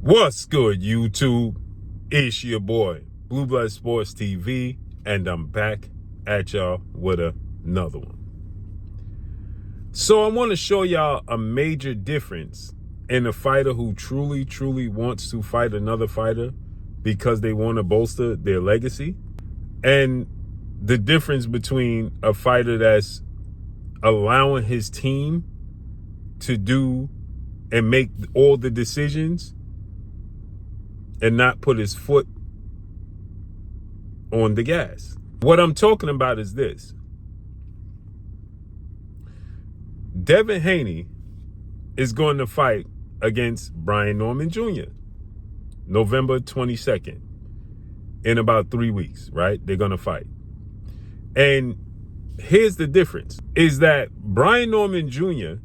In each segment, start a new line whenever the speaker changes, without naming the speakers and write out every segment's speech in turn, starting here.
What's good, YouTube? It's your boy, Blue Blood Sports TV, and I'm back at y'all with another one. So I want to show y'all a major difference in a fighter who truly wants to fight another fighter because they want to bolster their legacy, and the difference between a fighter that's allowing his team to do and make all the decisions and not put his foot on the gas. What I'm talking about is this. Devin Haney is going to fight against Brian Norman Jr. November 22nd. In about 3 weeks, right? They're going to fight. And here's the difference, is that Brian Norman Jr.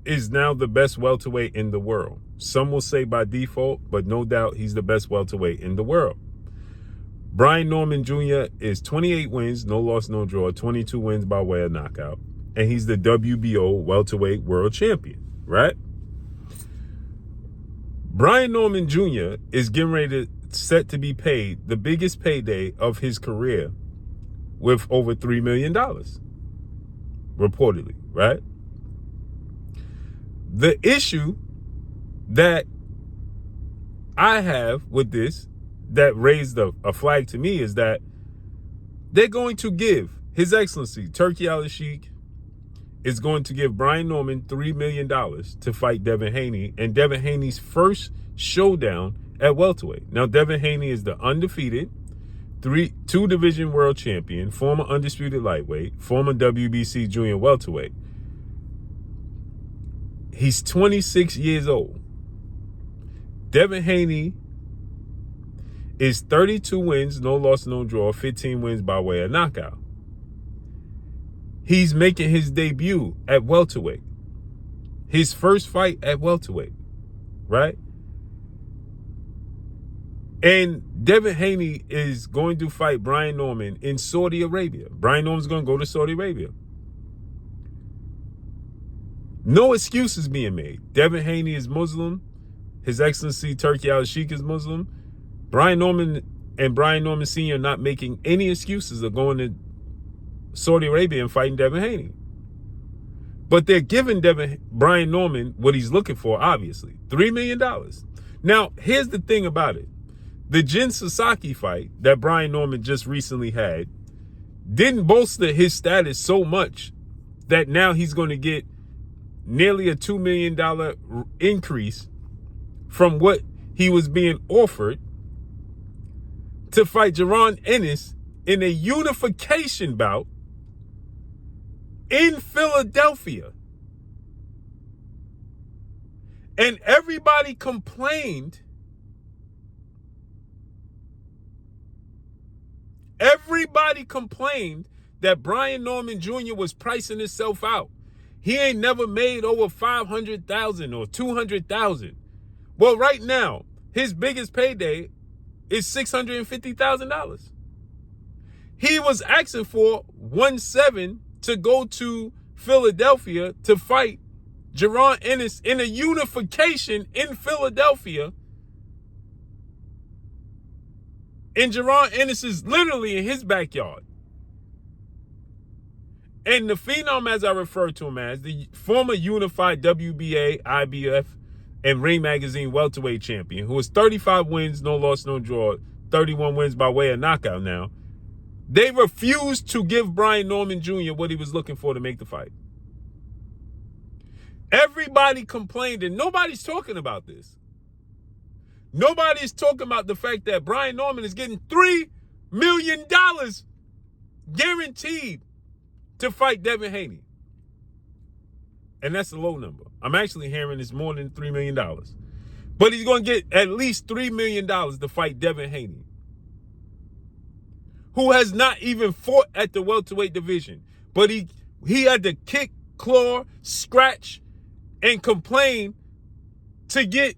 is now the best welterweight in the world. Some will say by default, but no doubt he's the best welterweight in the world. Brian Norman Jr. is 28 wins, no loss, no draw, 22 wins by way of knockout. And he's the WBO welterweight world champion, right? Brian Norman Jr. is getting ready to set to be paid the biggest payday of his career with over $3 million, reportedly, right? The issue that I have with this that raised a flag to me is that they're going to give His Excellency Turki Al-Sheikh is going to give Brian Norman $3 million to fight Devin Haney, and Devin Haney's first showdown at welterweight. Now, Devin Haney is the undefeated two-division world champion, former undisputed lightweight, former WBC junior welterweight. He's 26 years old. Devin Haney is 32 wins, no loss, no draw, 15 wins by way of knockout. He's making his debut at welterweight. His first fight at welterweight, right? And Devin Haney is going to fight Brian Norman in Saudi Arabia. Brian Norman's going to go to Saudi Arabia. No excuses being made. Devin Haney is Muslim. His Excellency Turki Al-Sheikh is Muslim. Brian Norman and Brian Norman Sr. not making any excuses of going to Saudi Arabia and fighting Devin Haney. But they're giving Brian Norman what he's looking for, obviously. $3 million. Now, here's the thing about it. The Jin Sasaki fight that Brian Norman just recently had didn't bolster his status so much that now he's going to get nearly a $2 million increase from what he was being offered to fight Jaron Ennis in a unification bout in Philadelphia. And everybody complained. Everybody complained that Brian Norman Jr. was pricing himself out. He ain't never made over $500,000 or $200,000. Well, right now, his biggest payday is $650,000. He was asking for 1.7 to go to Philadelphia to fight Jaron Ennis in a unification in Philadelphia. And Jaron Ennis is literally in his backyard. And the Phenom, as I refer to him as, the former unified WBA, IBF, and Ring Magazine welterweight champion, who is 35 wins, no loss, no draw, 31 wins by way of knockout now, they refused to give Brian Norman Jr. what he was looking for to make the fight. Everybody complained, and nobody's talking about this. Nobody's talking about the fact that Brian Norman is getting $3 million guaranteed to fight Devin Haney. And that's a low number. I'm actually hearing it's more than $3 million. But he's going to get at least $3 million to fight Devin Haney, who has not even fought at the welterweight division. But he had to kick, claw, scratch, and complain to get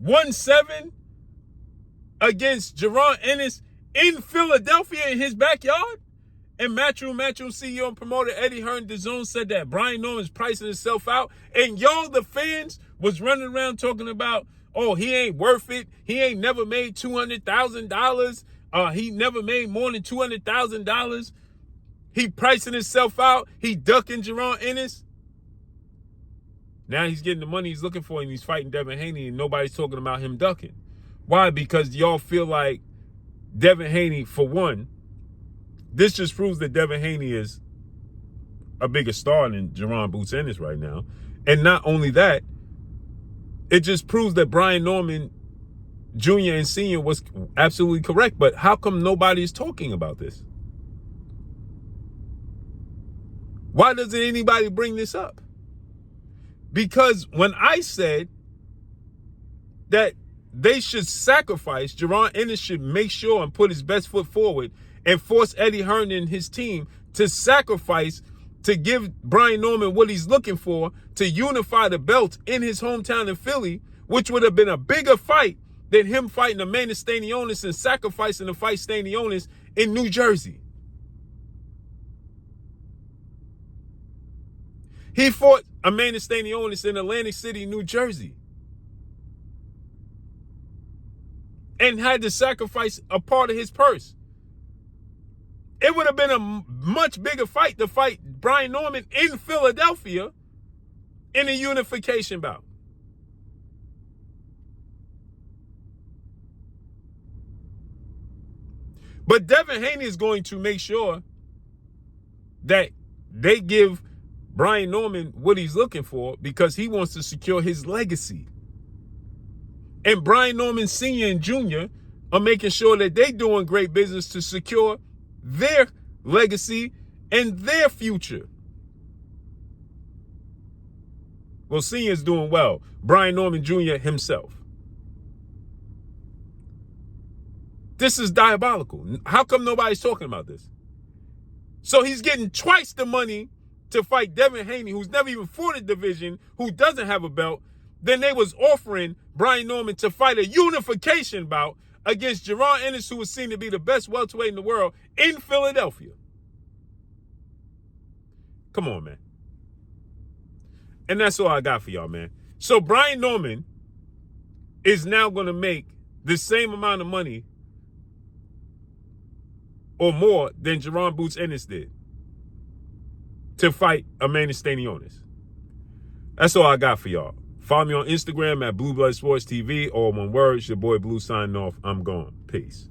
1.7 against Jaron Ennis in Philadelphia in his backyard. And Matchroom CEO and promoter Eddie Hearn DAZN said that Brian Norman's pricing himself out. And y'all, the fans, was running around talking about, oh, he ain't worth it. He ain't never made $200,000. He never made more than $200,000. He pricing himself out. He ducking Jaron Ennis. Now he's getting the money he's looking for, and he's fighting Devin Haney, and nobody's talking about him ducking. Why? Because y'all feel like Devin Haney, for one, this just proves that Devin Haney is a bigger star than Jaron Boots Ennis right now. And not only that, it just proves that Brian Norman Jr. and Sr. was absolutely correct. But how come nobody is talking about this? Why doesn't anybody bring this up? Because when I said that they should sacrifice, Jaron Ennis should make sure and put his best foot forward and force Eddie Hearn and his team to sacrifice to give Brian Norman what he's looking for, to unify the belt in his hometown in Philly, which would have been a bigger fight than him fighting Amanda Stanionis and sacrificing to fight Stanionis in New Jersey. He fought Amanda Stanionis in Atlantic City, New Jersey, and had to sacrifice a part of his purse. It would have been a much bigger fight to fight Brian Norman in Philadelphia in a unification bout. But Devin Haney is going to make sure that they give Brian Norman what he's looking for, because he wants to secure his legacy. And Brian Norman Sr. and Jr. are making sure that they're doing great business to secure their legacy and their future. Well, Sr. is doing well. Brian Norman Jr. himself. This is diabolical. How come nobody's talking about this? So he's getting twice the money to fight Devin Haney, who's never even fought a division, who doesn't have a belt, than they was offering Brian Norman to fight a unification bout against Jaron Ennis, who was seen to be the best welterweight in the world, in Philadelphia. Come on, man. And that's all I got for y'all, man. So Brian Norman is now going to make the same amount of money or more than Jaron Boots Ennis did to fight Amanda Stanionis. That's all I got for y'all. Follow me on Instagram at Blue Blood Sports TV, all one word. It's your boy Blue signing off. I'm gone. Peace.